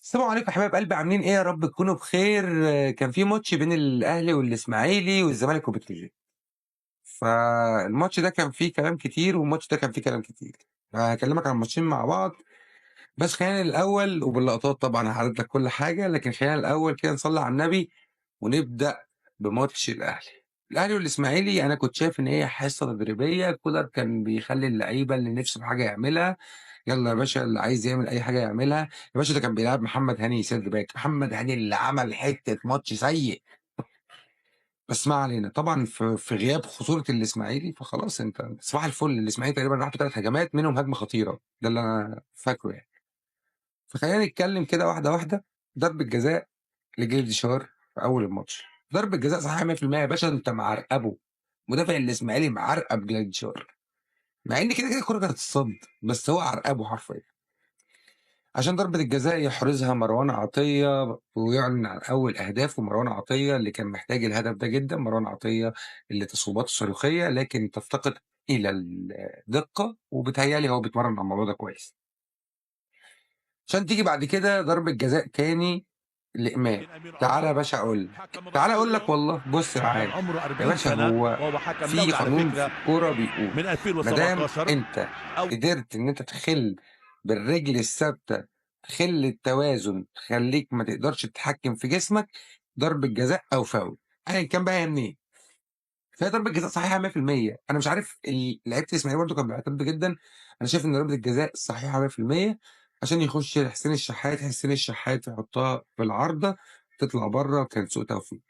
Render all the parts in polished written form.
السلام عليكم يا حبايب قلبي، عاملين ايه؟ يا رب تكونوا بخير. كان في ماتش بين الاهلي والاسماعيلي والزمالك وبتروجيت. فالماتش ده كان فيه كلام كتير والماتش ده كان فيه كلام كتير. هكلمك عن الماتشين مع بعض. بس خلينا الاول وباللقطات، طبعا هعرض لك كل حاجه، لكن خلينا الاول كده نصلي على النبي ونبدا بماتش الاهلي والاسماعيلي. انا كنت شايف ان هي حصه تدريبيه، كولر كان بيخلي اللعيبه اللي نفسه في حاجه يعملها. يلا يا باشا، اللي عايز يعمل اي حاجه يعملها يا باشا. ده كان بيلعب محمد هاني سيرد باك، محمد هاني اللي عمل حته ماتش سيء. بس ما علينا، طبعا في غياب خطوره الاسماعيلي فخلاص انت صباح الفل. الاسماعيلي تقريبا راح بثلاث هجمات منهم هجمه خطيره، ده اللي انا فاكره يعني. فخلينا نتكلم كده واحده واحده. ضربه جزاء لجلدشار في اول الماتش، ضربه جزاء صحيحه 100% يا باشا. انت معرقبه، مدافع الاسماعيلي معرقب جلدشار، مع ان كده كده الكوره كانت تصد، بس هو عرقبه حرفيا. عشان ضربة الجزاء يحرزها مروان عطية ويعلن عن أول أهدافه. مروان عطية اللي كان محتاج الهدف ده جدا، مروان عطية اللي تصويباته صاروخية لكن تفتقد إلى الدقة، وبتهيألي هو بيتمرن على الموضوع ده كويس. عشان تيجي بعد كده ضربة جزاء تاني لإمام. تعالى يا باشا أقول لك، تعالى أقول لك والله. بص حكم تعالى عمره يا 40 باشا، سنة هو وهو حكم في دولي على قانون في فكرة الكورة بيقول من مادام 2017 أنت أو قدرت إن أنت تخل بالرجل الثابتة، تخل التوازن، تخليك ما تقدرش تتحكم في جسمك، ضربة جزاء أو فاول أيا كان بقى هي منين. فهي ضربة جزاء صحيحة 100%. أنا مش عارف لعيبة الإسماعيلي برضه كانوا بيعترضوا جدا. أنا شايف إن ضربة الجزاء صحيحة 100%، عشان يخش حسين الشحات، حسين الشحات يحطها في العارضة تطلع بره، كان سوء توفيق.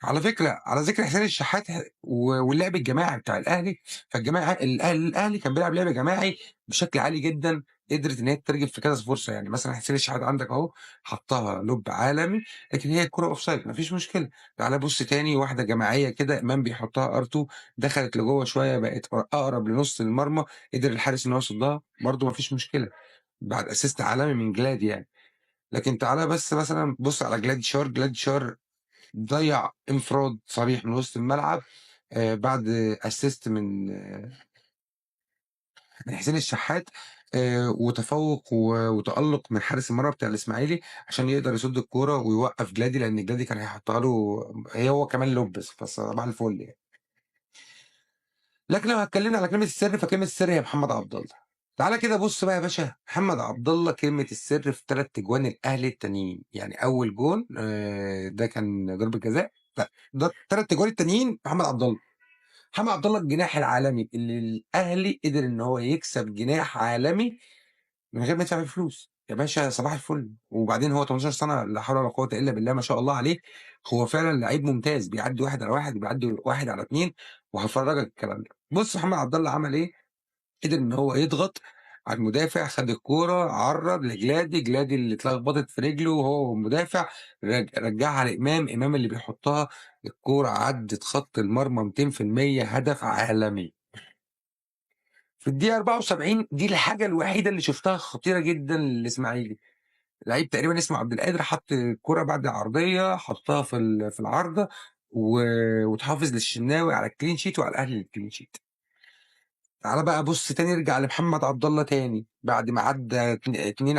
على فكرة، على ذكر حسين الشحات واللعب الجماعي بتاع الأهلي، فالجماعة الأهلي كان بيلعب لعب جماعي بشكل عالي جدا. قدرت إن هي تترجم في كذا فرصة، يعني مثلا حسين الشحات عندك أهو حطها لوب عالمي، لكن هي الكرة أوف سايد مفيش مشكلة. تعالى بص تاني، واحدة جماعية كده إمام بيحطها ار2، دخلت لجوه شوية بقت أقرب لنص المرمى، قدر الحارس إن هو يصدها برضه مفيش مشكلة بعد أسيست عالمي من جلاد يعني. لكن تعالى بس مثلا بص على جلاد شار ضيّع انفراد صريح من وسط الملعب بعد assist من حسين الشحات، وتفوق وتألق من حارس المرمى بتاع الإسماعيلي عشان يقدر يصُد الكورة ويوقّف جلادي، لإن جلادي كان هيحطها له، هو كمان لُبِّس، فصباح الفل يعني. لكن لو اتكلمنا على كلمة السر، فكلمة السر هي محمد عبد الله. تعالَ كده بُص بقى يا باشا، محمد عبد الله كلمة السر في 3 أجوان الأهلي التانيين. يعني أول جون ده كان ضربة جزاء، لأ ده ال3 أجوان التانيين محمد عبد الله. محمد عبد الله الجناح العالمي اللي الأهلي قدر إن هو يكسب جناح عالمي من غير ما يدفع فيه فلوس، يا باشا صباح الفل. وبعدين هو 18 سنة، لا حول ولا قوة إلا بالله، ما شاء الله عليه. هو فعلًا لعيب ممتاز، بيعدّي 1 على 1، بيعدّي 1 على 2، وهافرّجك الكلام ده. بُص محمد عبد الله عمل إيه، قدر إن هو يضغط على المدافع، خد الكورة عرّض لجلادي، جلادي اللي اتلخبطت في رجله وهو والمدافع رجّعها لإمام، إمام اللي بيحطها، الكورة عدِّت خط المرمى 200%، هدف عالمي. في الدقيقة 74 دي الحاجة الوحيدة اللي شُفتها خطيرة جدًا للإسماعيلي. لعيب تقريبًا اسمه عبد القادر حط الكورة بعد عرضية، حطها في العارضة واتحافظ للشناوي على الclean sheet وعلى الأهلي الclean sheet. تعالَ بقى بُص تاني، ارجع لمحمد عبد الله تاني، بعد ما عدّى 2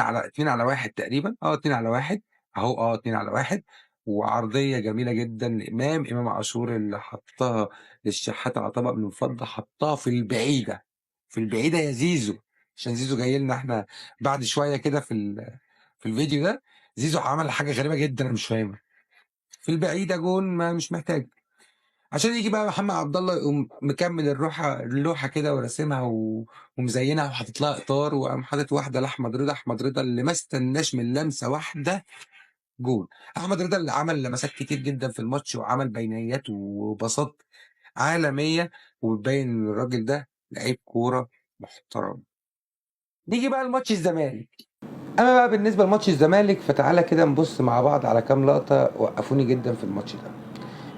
على 1 تقريبًا، 2 على 1 أهو، 2 على 1 وعرضية جميلة جدًا لإمام، إمام عاشور اللي حطّها للشحات على طبق من فضة، حطّها في البعيدة، في البعيدة يا زيزو. عشان زيزو جاي لنا إحنا بعد شوية كده في الفيديو ده. زيزو عمل حاجة غريبة جدًا أنا مش فاهمها، في البعيدة جون ما مش محتاج. عشان ييجي بقى محمد عبد الله يقوم مكمّل اللوحة كده وراسمها ومزيّنها وحاطط لها إطار، وقام حاطط واحدة لأحمد رضا، أحمد رضا اللي ما استناش من لمسة واحدة جون. أحمد رضا اللي عمل لمسات كتير جدًا في الماتش وعمل بينيات وباصات عالمية، وبتبين إن الراجل ده لعيب كورة محترم. نيجي بقى لماتش الزمالك. أما بقى بالنسبة لماتش الزمالك، فتعالَ كده نبُص مع بعض على كام لقطة وقّفوني جدًا في الماتش ده.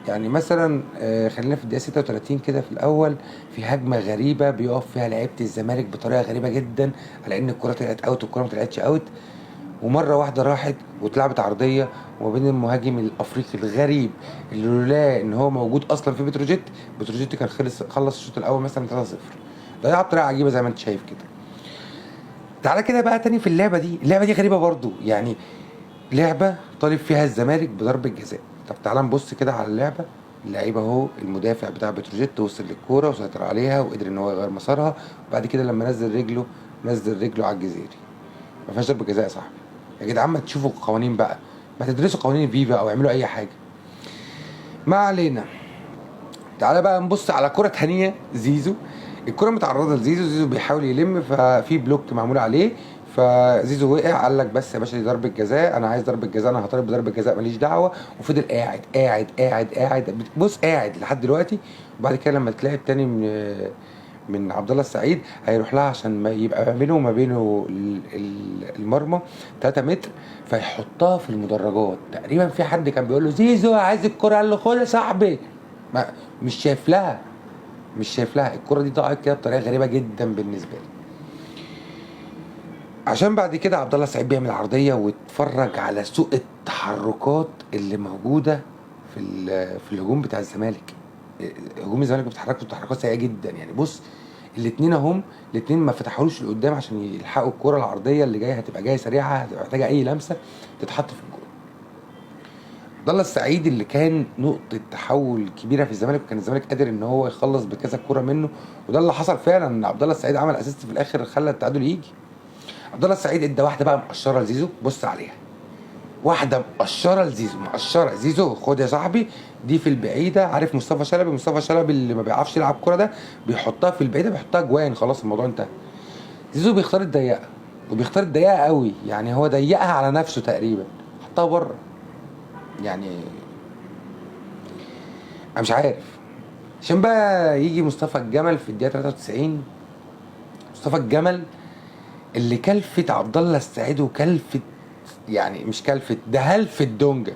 يعني مثلًا خلّينا في الدقيقة 36 كده في الأول، في هجمة غريبة بيقف فيها لعيبة الزمالك بطريقة غريبة جدًا، على إن الكورة طلعت out والكورة ما طلعتش out، ومرّة واحدة راحت واتلعبت عرضية وما بين المهاجم الأفريقي الغريب اللي لولا إن هو موجود أصلًا في بتروجيت كان خلّص الشوط الأول مثلًا 3-0. ضيّعها بطريقة عجيبة زي ما أنت شايف كده. تعالَ كده بقى تاني في اللعبة دي، اللعبة دي غريبة برضه، يعني لعبه طالب فيها الزمالك بضربه جزاء. طب تعالى نبص كده على اللعبه. اللعيبه اهو، المدافع بتاع بتروجيت وصل للكوره وسيطر عليها وقدر ان هو يغير مسارها، وبعد كده لما نزل رجله على الجزيري. ما فيهاش ضربه جزاء يا صاحبي. يا جدعان ما تشوفوا القوانين بقى، ما تدرسوا قوانين الفيفا او اعملوا اي حاجه. ما علينا. تعالى بقى نبص على كرة هنية زيزو. الكرة متعرضة لزيزو، زيزو بيحاول يلم ففي بلوك معمول عليه، فزيزو وقع. قال لك بس يا باشا دي ضربة جزاء، انا عايز ضربة جزاء، انا هطالب بضربة جزاء ماليش دعوة. وفضل قاعد قاعد قاعد قاعد، بص قاعد لحد دلوقتي. وبعد كده لما تلاقي التاني من عبد الله السعيد هيروح لها عشان ما يبقى ما بينه وما بينه المرمى 3 متر، فيحطها في المدرجات. تقريبا في حد كان بيقول له زيزو عايز الكرة، قال له خد يا صاحبي. ما مش شايف لها، الكرة دي ضاعت كده بطريقة غريبة جدا بالنسبة لي. عشان بعد كده عبد الله السعيد بيعمل عرضية، واتفرج على سوء التحركات اللي موجودة في الهجوم بتاع الزمالك. هجوم الزمالك بيتحركوا تحركات سيئة جدا. يعني بص، الاتنين ما فتحوش لقدام عشان يلحقوا الكرة العرضية اللي جاية، هتبقى جاية سريعة، هتبقى محتاجة أي لمسة تتحط في الجول. عبد الله السعيد اللي كان نقطة تحول كبيرة في الزمالك، وكان الزمالك قادر ان هو يخلص بكذا كورة منه، وده اللي حصل فعلا. ان عبد الله السعيد عمل اسيست في الاخر خلى التعادل يجي. عبد الله السعيد ادى واحدة بقى مقشرة لزيزو، بص عليها، واحدة مقشرة لزيزو، مقشرة زيزو خد يا صاحبي دي في البعيدة. عارف مصطفى شلبي اللي ما بيعرفش يلعب كورة ده، بيحطها في البعيدة، بيحطها جوان، خلاص الموضوع انتهى. زيزو بيختار الضيقة، وبيختار الضيقة قوي، يعني هو ضيقها على نفسه تقريبا، حطها بره. يعني انا مش عارف. عشان بقى يجي مصطفى الجمل في الدقيقه 93. مصطفى الجمل اللي كلفت عبد الله السعيد، وكلفت يعني مش كلفت، ده هلفت دونجا.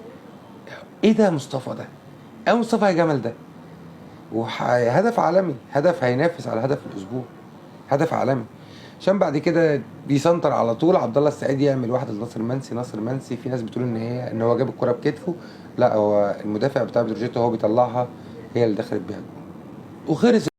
ايه ده يا مصطفى ده؟ ايه مصطفى يا جمل ده؟ وهدف عالمي، هدف هينافس على هدف الاسبوع، هدف عالمي. عشان بعد كده بيسنتر على طول عبد الله السعيد، يعمل واحده لناصر منسي. ناصر منسي في ناس بتقول ان هو جاب الكره بكتفه، لا هو المدافع بتاع بتروجيت هو بيطلعها، هي اللي دخلت بيها الجول وخلص.